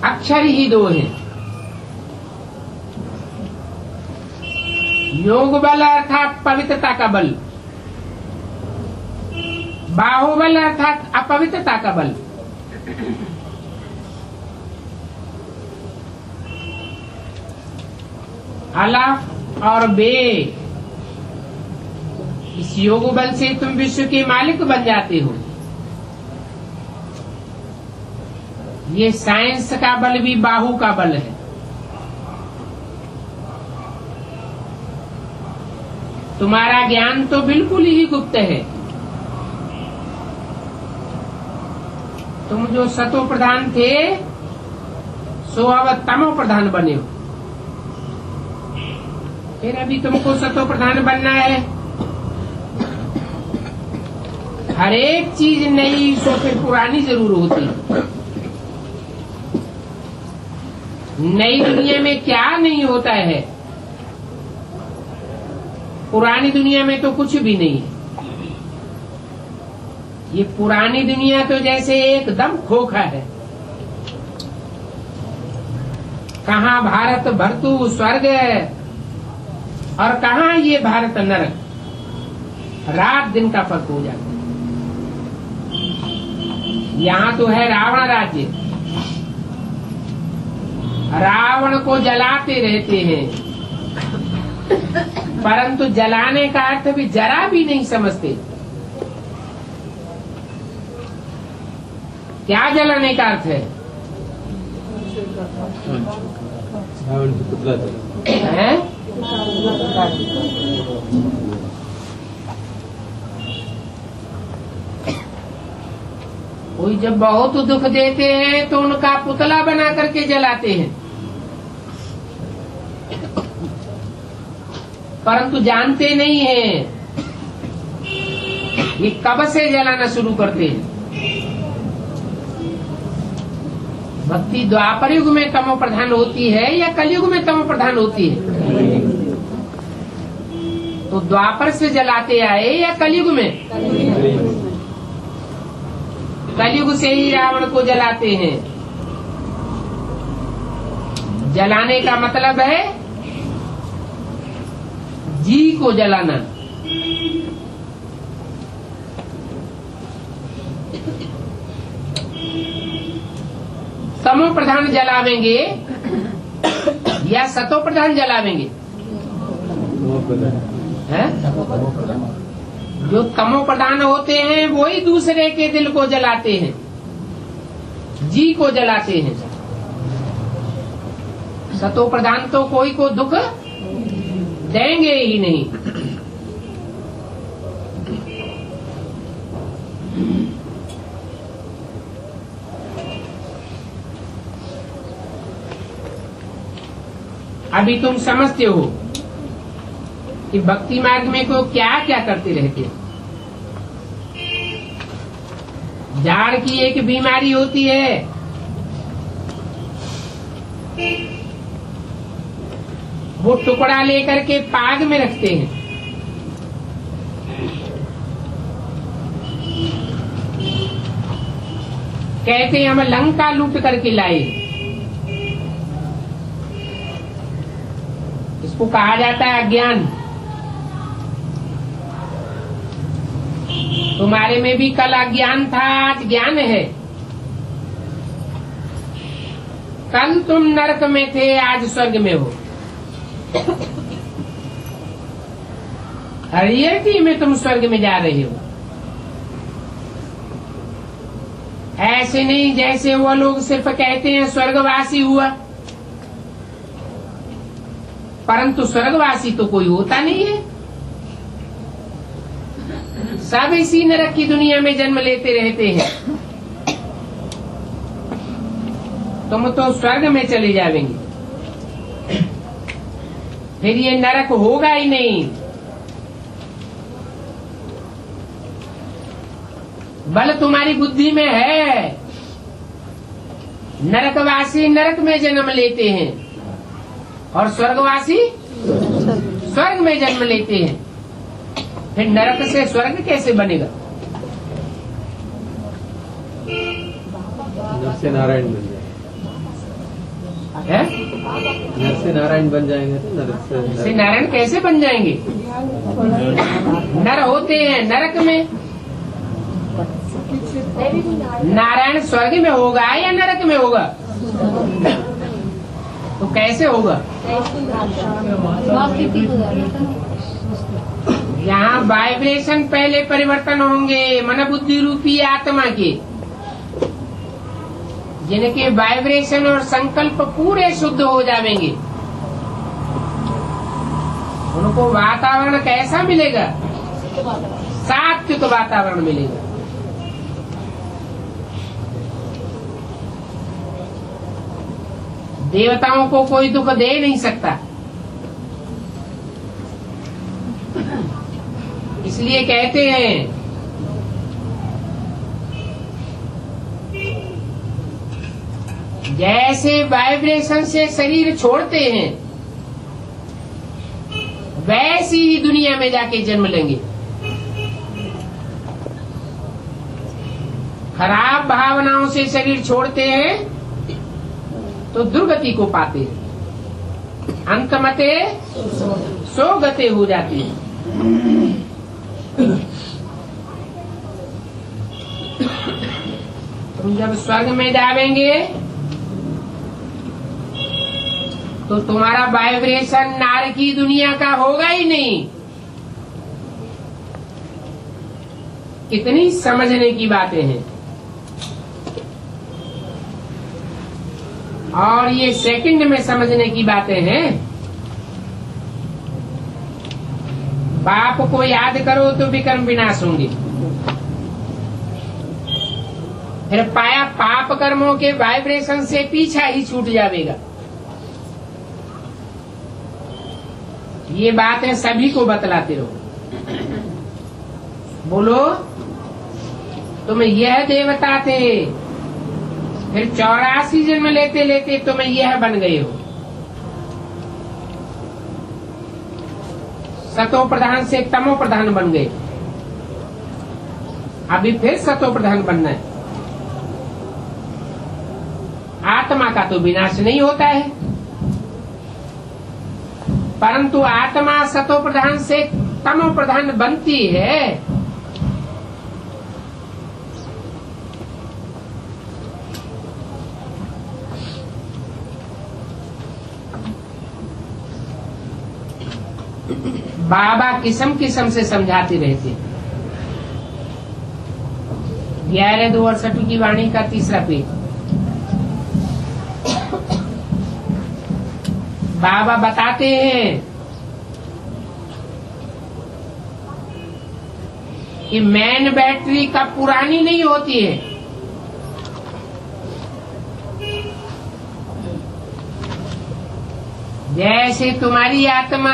अक्षर ही 2 हैं। योग बल अर्थात पवित्रता का बल, बाहुबल अर्थात अपवित्रता का बल। अल्लाह और बे, इस योग बल से तुम विश्व के मालिक बन जाते हो। ये साइंस का बल भी बाहु का बल है। तुम्हारा ज्ञान तो बिल्कुल ही गुप्त है। तुम जो सतो प्रधान थे सो अब तमो प्रधान बने हो। फिर अभी तुमको सतो प्रधान बनना है। हर एक चीज नई सो फिर पुरानी जरूर होती। नई दुनिया में क्या नहीं होता है, पुरानी दुनिया में तो कुछ भी नहीं है। ये पुरानी दुनिया तो जैसे एकदम खोखा है। कहाँ भारत भर्तु स्वर्ग और कहाँ ये भारत नरक, रात दिन का फर्क हो जाता है। यहाँ तो है रावण राज्य, रावण को जलाते रहते हैं, परंतु जलाने का अर्थ भी जरा भी नहीं समझते। क्या जलाने का अर्थ है? रावण की पुतला है? कोई जब बहुत दुख देते हैं तो उनका पुतला बना करके जलाते हैं, परंतु जानते नहीं हैं ये कब से जलाना शुरू करते हैं। भक्ति द्वापर युग में तमो प्रधान होती है या कलयुग में तमो प्रधान होती है? तो द्वापर से जलाते आए या कलयुग में? कलयुग से ही रावण को जलाते हैं। जलाने का मतलब है जी को जलाना। तमो प्रधान जलावेंगे या सतो प्रधान जलावेंगे? है? जो तमो प्रधान होते हैं वही दूसरे के दिल को जलाते हैं, जी को जलाते हैं। सतो प्रधान तो कोई को दुख देंगे ही नहीं। अभी तुम समझते हो कि भक्ति मार्ग में को क्या क्या करते रहते हैं। जाड़ की एक बीमारी होती है, वो टुकड़ा लेकर के पाग में रखते हैं। कहते हैं हम लंका लूट करके लाए। इसको कहा जाता है अज्ञान। तुम्हारे में भी कल अज्ञान था, आज ज्ञान है। कल तुम नरक में थे, आज स्वर्ग में हो। रियलिटी में तुम स्वर्ग में जा रहे हो। ऐसे नहीं जैसे वो लोग सिर्फ कहते हैं स्वर्गवासी हुआ, परंतु स्वर्गवासी तो कोई होता नहीं है। सब इसी नरक की दुनिया में जन्म लेते रहते हैं। तुम तो स्वर्ग में चले जाएंगे, फिर ये नरक होगा ही नहीं। बल तुम्हारी बुद्धि में है। नरकवासी नरक में जन्म लेते हैं और स्वर्गवासी स्वर्ग में जन्म लेते हैं। फिर नरक से स्वर्ग कैसे बनेगा? नर से नारायण बन है? नर से नारायण बन जाएंगे तो नरक से नारायण कैसे बन जाएंगे? नर होते हैं नरक में। नारायण स्वर्ग में होगा या नरक में होगा? तो कैसे होगा? यहाँ वाइब्रेशन पहले परिवर्तन होंगे मन बुद्धि रूपी आत्मा के, जिनके वाइब्रेशन और संकल्प पूरे शुद्ध हो जाएंगे। उनको वातावरण कैसा मिलेगा? सात्विक वातावरण मिलेगा। देवताओं को कोई दुख दे नहीं सकता, इसलिए कहते हैं जैसे वाइब्रेशन से शरीर छोड़ते हैं वैसी ही दुनिया में जाके जन्म लेंगे। खराब भावनाओं से शरीर छोड़ते हैं तो दुर्गति को पाते हैं, अंतमते सोगते हो जाते हैं। तुम जब स्वर्ग में जाएंगे तो तुम्हारा वाइब्रेशन नार की दुनिया का होगा ही नहीं। कितनी समझने की बातें हैं। और ये सेकंड में समझने की बातें हैं। बाप को याद करो तो विकर्म विनाश होंगे। फिर पाया पाप कर्मों के वाइब्रेशन से पीछा ही छूट जाएगा। ये बातें सभी को बतलाते रहो। बोलो तुम यह देवता थे, फिर 84 जन्म लेते लेते तुम यह बन गए हो। सतो प्रधान से तमो प्रधान बन गए, अभी फिर सतो प्रधान बनना है। आत्मा का तो विनाश नहीं होता है, परंतु आत्मा सतो प्रधान से तमो प्रधान बनती है। बाबा किस्म किस्म से समझाते रहते। 11/2/68 की वाणी का 3रा पेज। बाबा बताते हैं कि मैन बैटरी कब पुरानी नहीं होती है। जैसे तुम्हारी आत्मा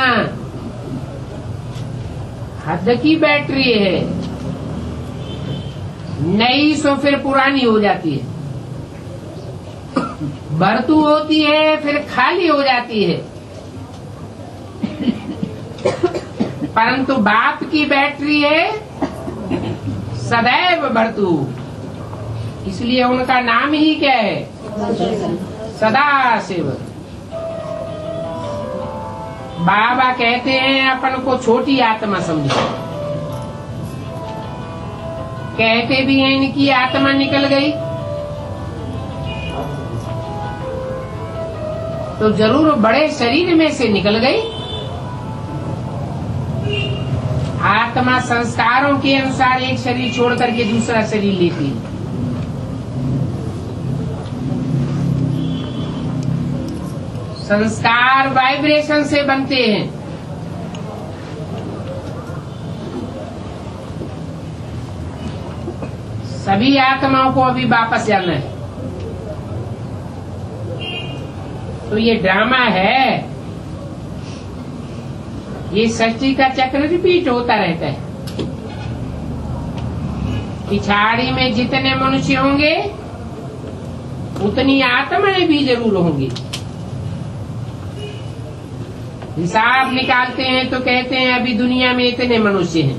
हद की बैटरी है, नई सो फिर पुरानी हो जाती है, भरतू होती है फिर खाली हो जाती है। परंतु बाप की बैटरी है सदैव भरतू, इसलिए उनका नाम ही क्या है? सदा शिव। बाबा कहते हैं अपन को छोटी आत्मा समझो, कहते भी हैं इनकी आत्मा निकल गई, तो जरूर बड़े शरीर में से निकल गई। आत्मा संस्कारों के अनुसार एक शरीर छोड़ करके दूसरा शरीर लेती है। संस्कार वाइब्रेशन से बनते हैं। सभी आत्माओं को अभी वापस जाना है, तो ये ड्रामा है, ये सृष्टि का चक्र रिपीट होता रहता है। पिछाड़ी में जितने मनुष्य होंगे उतनी आत्माएं भी जरूर होंगी। हिसाब निकालते हैं तो कहते हैं अभी दुनिया में इतने मनुष्य हैं,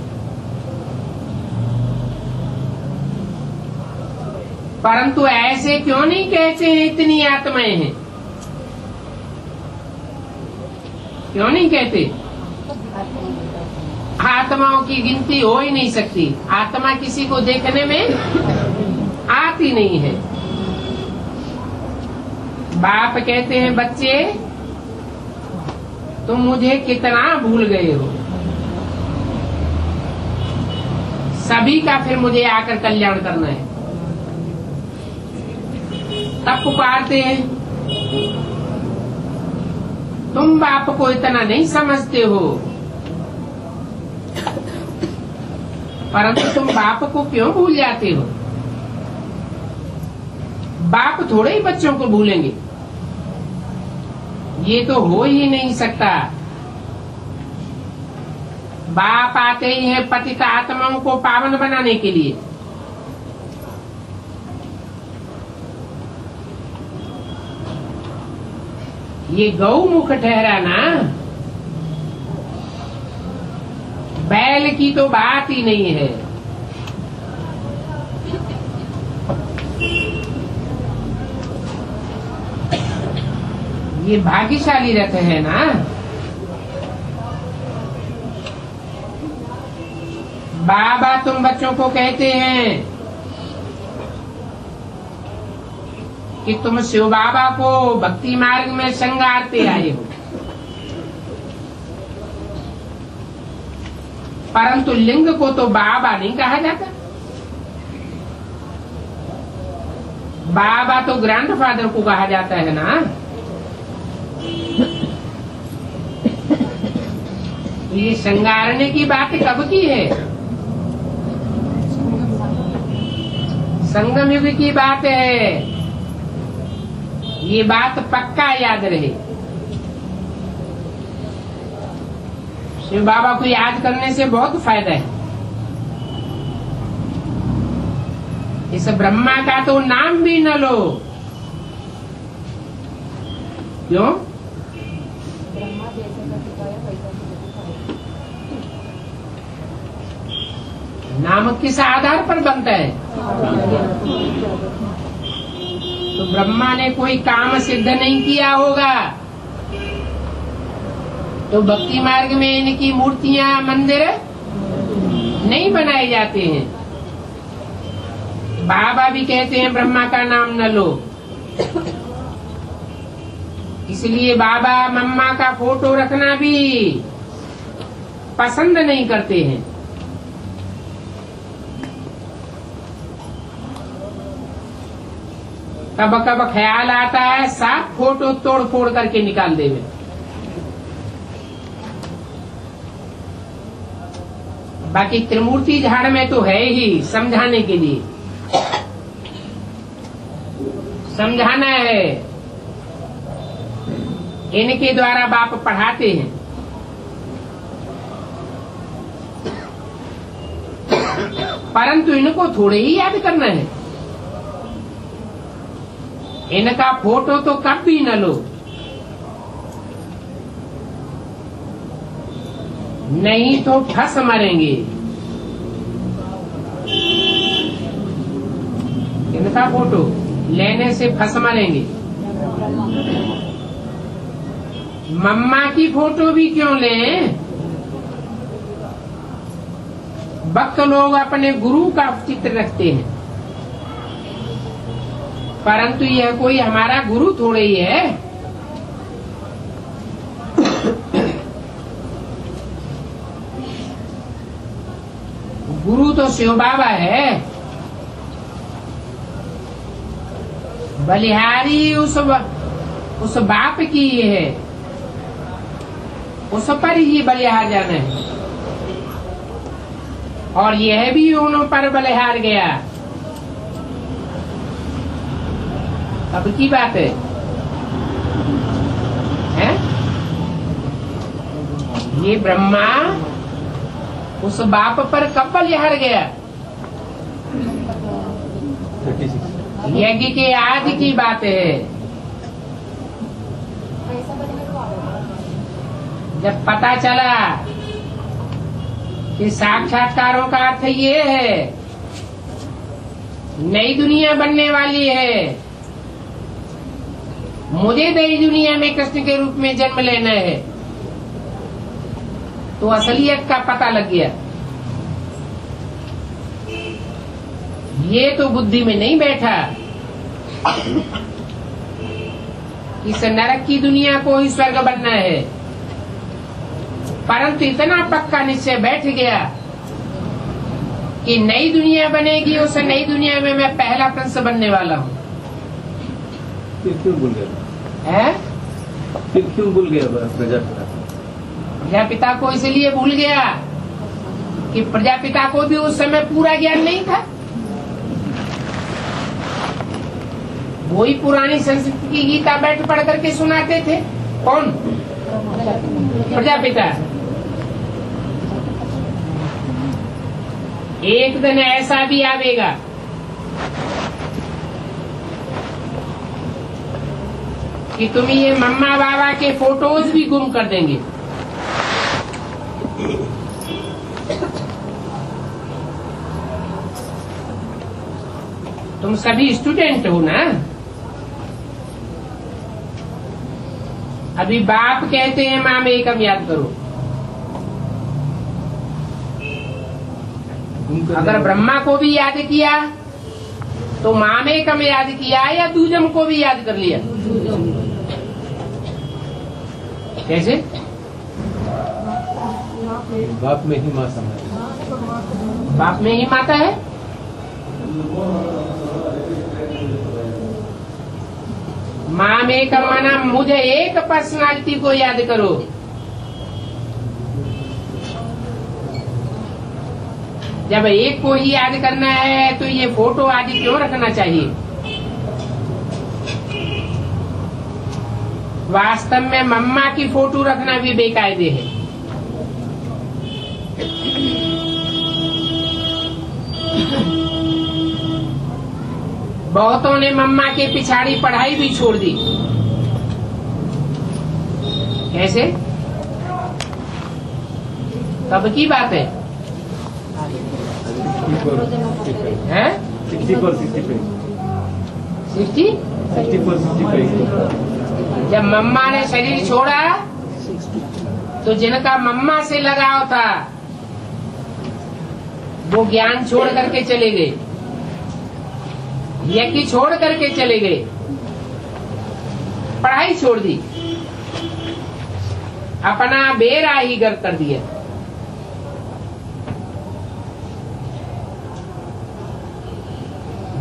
परंतु ऐसे क्यों नहीं कहते हैं इतनी आत्माएं हैं? क्यों नहीं कहते? आत्माओं की गिनती हो ही नहीं सकती। आत्मा किसी को देखने में आती नहीं है। बाप कहते हैं बच्चे तुम मुझे कितना भूल गए हो, सभी का फिर मुझे आकर कल्याण करना है। तब पुकारते हैं तुम बाप को इतना नहीं समझते हो, परंतु तुम बाप को क्यों भूल जाते हो? बाप थोड़े ही बच्चों को भूलेंगे, ये तो हो ही नहीं सकता। बाप आते ही है पतित आत्माओं को पावन बनाने के लिए। ये गौमुख ठहरा ना, बैल की तो बात ही नहीं है। ये भाग्यशाली रथ है ना। बाबा तुम बच्चों को कहते हैं कि तुम शिव बाबा को भक्ति मार्ग में श्रृंगारते आए हो, परंतु लिंग को तो बाबा नहीं कहा जाता। बाबा तो ग्रैंडफादर को कहा जाता है ना। तो ये श्रृंगारने की बात कब की है? संगम युग की बात है। ये बात पक्का याद रहे। शिव बाबा को याद करने से बहुत फायदा है। इस ब्रह्मा का तो नाम भी न लो। क्यों? नाम किस आधार पर बनता है? तो ब्रह्मा ने कोई काम सिद्ध नहीं किया होगा, तो भक्ति मार्ग में इनकी मूर्तियां मंदिर नहीं बनाए जाते हैं। बाबा भी कहते हैं ब्रह्मा का नाम न लो, इसलिए बाबा मम्मा का फोटो रखना भी पसंद नहीं करते हैं। कब कब ख्याल आता है साफ फोटो तोड़ फोड़ करके निकाल देवे। बाकी त्रिमूर्ति झाड़ में तो है ही समझाने के लिए, समझाना है इनके द्वारा बाप पढ़ाते हैं। परंतु इनको थोड़े ही याद करना है। इनका फोटो तो कभी न लो, नहीं तो फंस मरेंगे। इनका फोटो लेने से फंस मरेंगे। मम्मा की फोटो भी क्यों लें? भक्त लोग अपने गुरु का चित्र रखते हैं, परंतु यह कोई हमारा गुरु थोड़े ही है। गुरु तो शिव बाबा है। बलिहारी उस बाप की है, उस पर ही बलिहार जाना है। और यह भी उन पर बलिहार गया। अब की बात है, हैं? ये ब्रह्मा उस बाप पर कब बलिहार गया? 36। यज्ञ के आज की बात है। जब पता चला कि साक्षात्कारों का अर्थ ये है, नई दुनिया बनने वाली है, मुझे नई दुनिया में कृष्ण के रूप में जन्म लेना है, तो असलियत का पता लग गया। ये तो बुद्धि में नहीं बैठा। इस नरक की दुनिया को ही स्वर्ग बनना है, परंतु इतना पक्का निश्चय बैठ गया कि नई दुनिया बनेगी, उस नई दुनिया में मैं पहला प्रिंस बनने वाला हूँ। फिर क्यों भूल गया? है? फिर क्यों भूल गया प्रजापिता? प्रजापिता को इसलिए भूल गया कि प्रजापिता को भी उस समय पूरा ज्ञान नहीं था। वही पुरानी संस्कृत की गीता बैठ पढ़ करके सुनाते थे। कौन? प्रजापिता। एक दिन ऐसा भी आवेगा कि तुम ये मम्मा बाबा के फोटोज भी गुम कर देंगे। तुम सभी स्टूडेंट हो ना? अभी बाप कहते हैं माम एकम याद करो। अगर ब्रह्मा को भी याद किया तो माम एकम याद किया या दूजम को भी याद कर लिया? कैसे? बाप में ही माँ समाती। बाप में ही माता है। माँ में का माना मुझे एक पर्सनालिटी को याद करो। जब एक को ही याद करना है तो ये फोटो आदि क्यों रखना चाहिए? वास्तव में मम्मा की फोटो रखना भी बेकायदे है। बहुतों ने मम्मा के पिछाड़ी पढ़ाई भी छोड़ दी। कैसे? कब की बात है? 64-65। जब मम्मा ने शरीर छोड़ा तो जिनका मम्मा से लगाव था वो ज्ञान छोड़ करके चले गए, यज्ञ छोड़ करके चले गए, पढ़ाई छोड़ दी, अपना बेरा ही गर्क कर दिया।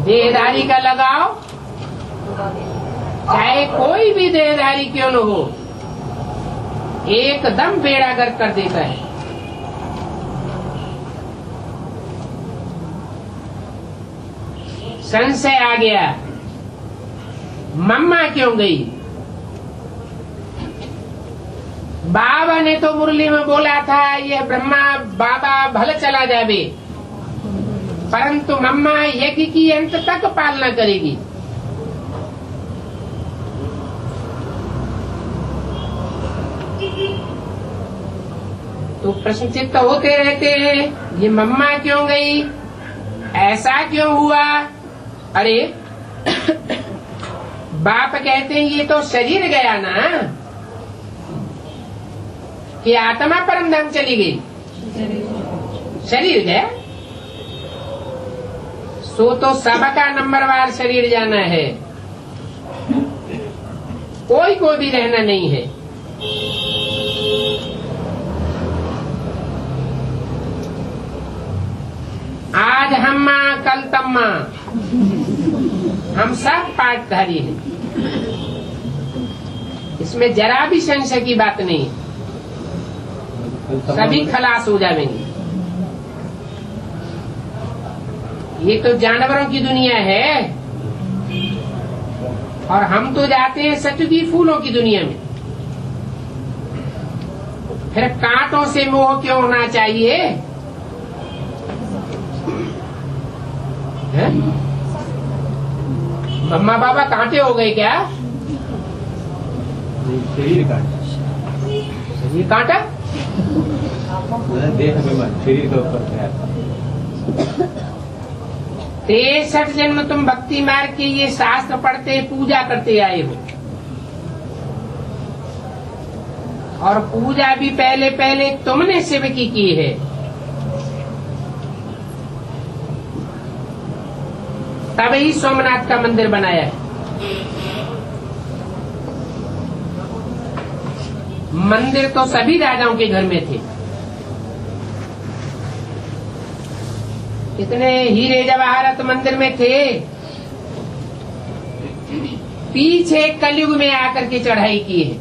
देहधारी का लगाव चाहे कोई भी देहधारी क्यों न हो, एकदम बेड़ा गर्क कर देता है। संशय आ गया, मम्मा क्यों गई? बाबा ने तो मुरली में बोला था ये ब्रह्मा बाबा भले चला जावे, परंतु मम्मा यज्ञ की अंत तक पालना करेगी। तो प्रश्नचित्त होते रहते हैं, ये मम्मा क्यों गई, ऐसा क्यों हुआ। अरे बाप कहते हैं ये तो शरीर गया ना, कि आत्मा परम धाम चली गई, शरीर गया। सो तो सबका नंबरवार शरीर जाना है, कोई को भी रहना नहीं है। आज हम्मा कल तम्मा, हम सब पाठधारी हैं, इसमें जरा भी संशय की बात नहीं, सभी खलास हो जाएंगे। ये तो जानवरों की दुनिया है और हम तो जाते हैं सचुगी फूलों की दुनिया में। फिर कांटों से मोह क्यों होना चाहिए है? मम्मा बाबा कांटे हो गए क्या? शरीर कांटा, शरीर कांटा, देह अभिमान शरीर के ऊपर है। 63 जन्म तुम भक्ति मार्ग के ये शास्त्र पढ़ते पूजा करते आए हो, और पूजा भी पहले पहले तुमने शिव की है। तभी सोमनाथ का मंदिर बनाया है। मंदिर तो सभी राजाओं के घर में थे। इतने हीरे जवाहरात मंदिर में थे, पीछे कलयुग में आकर के चढ़ाई की है।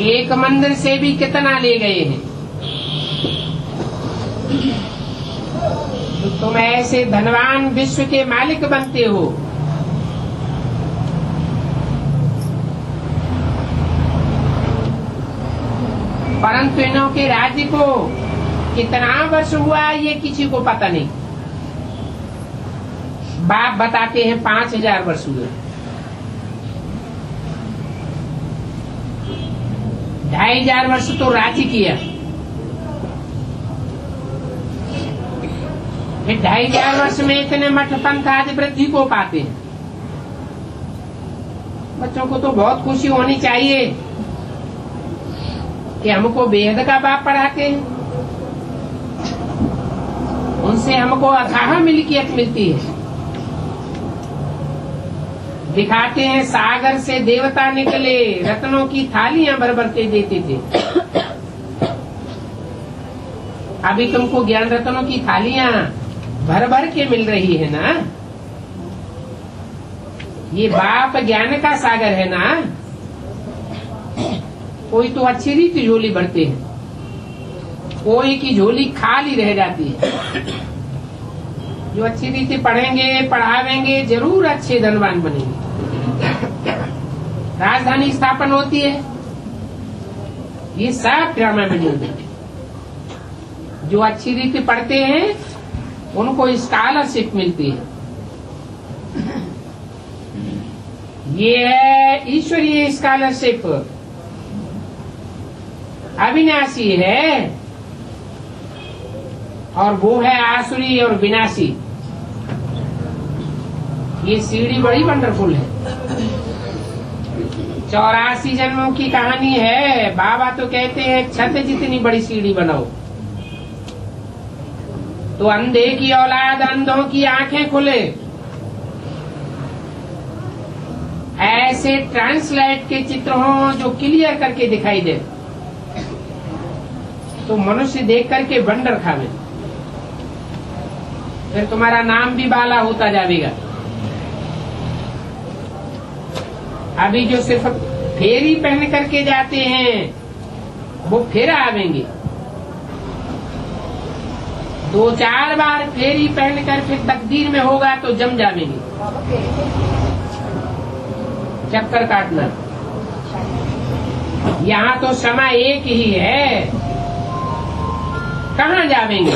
एक मंदिर से भी कितना ले गए हैं। तो तुम ऐसे धनवान विश्व के मालिक बनते हो, परंतु इन्हों के राज्य को कितना वर्ष हुआ ये किसी को पता नहीं। बाप बताते हैं 5000 वर्ष हुए। 2500 वर्ष तो राज्य किया, फिर 2500 वर्ष में इतने मठ पंथ आदि वृद्धि को पाते हैं। बच्चों को तो बहुत खुशी होनी चाहिए कि हमको बेहद का बाप पढ़ाते हैं, उनसे हमको अथाह मिल्कियत मिलती है। दिखाते हैं सागर से देवता निकले, रत्नों की थालियां भर भर के देते थे। अभी तुमको ज्ञान रत्नों की थालियां भर भर के मिल रही है ना। ये बाप ज्ञान का सागर है ना। कोई तो अच्छी रीति झोली भरते हैं, कोई की झोली खाली रह जाती है। जो अच्छी रीति पढ़ेंगे पढ़ावेंगे जरूर अच्छे धनवान बनेंगे। राजधानी स्थापन होती है, ये सब ड्रामा बनी होती है। जो अच्छी रीति पढ़ते हैं उनको स्कॉलरशिप मिलती है। ये है ईश्वरीय स्कॉलरशिप, अविनाशी है, और वो है आसुरी और विनाशी। ये सीढ़ी बड़ी वंडरफुल है। 84 जन्मों की कहानी है। बाबा तो कहते हैं छत जितनी बड़ी सीढ़ी बनाओ तो अंधे की औलाद अंधों की आंखें खुले। ऐसे ट्रांसलेट के चित्र हों जो क्लियर करके दिखाई दे, तो मनुष्य देख करके वंडर खावे, फिर तुम्हारा नाम भी बाला होता जाएगा। अभी जो सिर्फ फेरी पहन करके जाते हैं वो फिर आवेंगे। 2-4 बार फेरी पहनकर फिर तकदीर में होगा तो जम जावेंगे। चक्कर काटना। यहाँ तो समय एक ही है, कहाँ जावेंगे?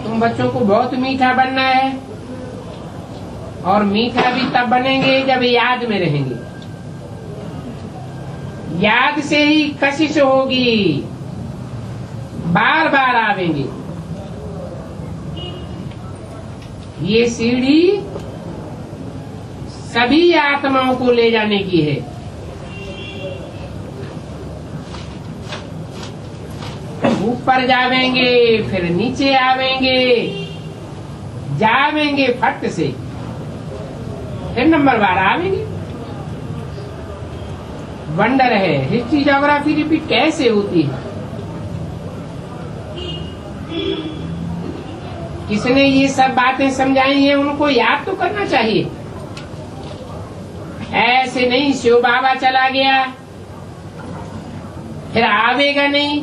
तुम बच्चों को बहुत मीठा बनना है, और मीठा भी तब बनेंगे जब याद में रहेंगे। याद से ही कशिश होगी, बार बार आवेंगे। ये सीढ़ी सभी आत्माओं को ले जाने की है। ऊपर जावेंगे, फिर नीचे आवेंगे, जावेंगे फट से, फिर नंबर बार आवेंगे। वंडर है, हिस्ट्री ज्योग्राफी रिपीट कैसे होती है? किसने ये सब बातें समझाई हैं, उनको याद तो करना चाहिए। ऐसे नहीं शिव बाबा चला गया फिर आवेगा नहीं।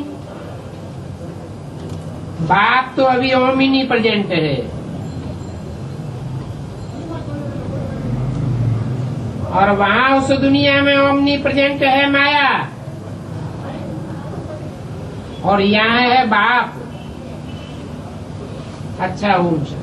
बाप तो अभी ओमिनी प्रेजेंट है, और वहाँ उस दुनिया में ओमनी प्रेजेंट है माया, और यहाँ है बाप। अच्छा ओम शांति।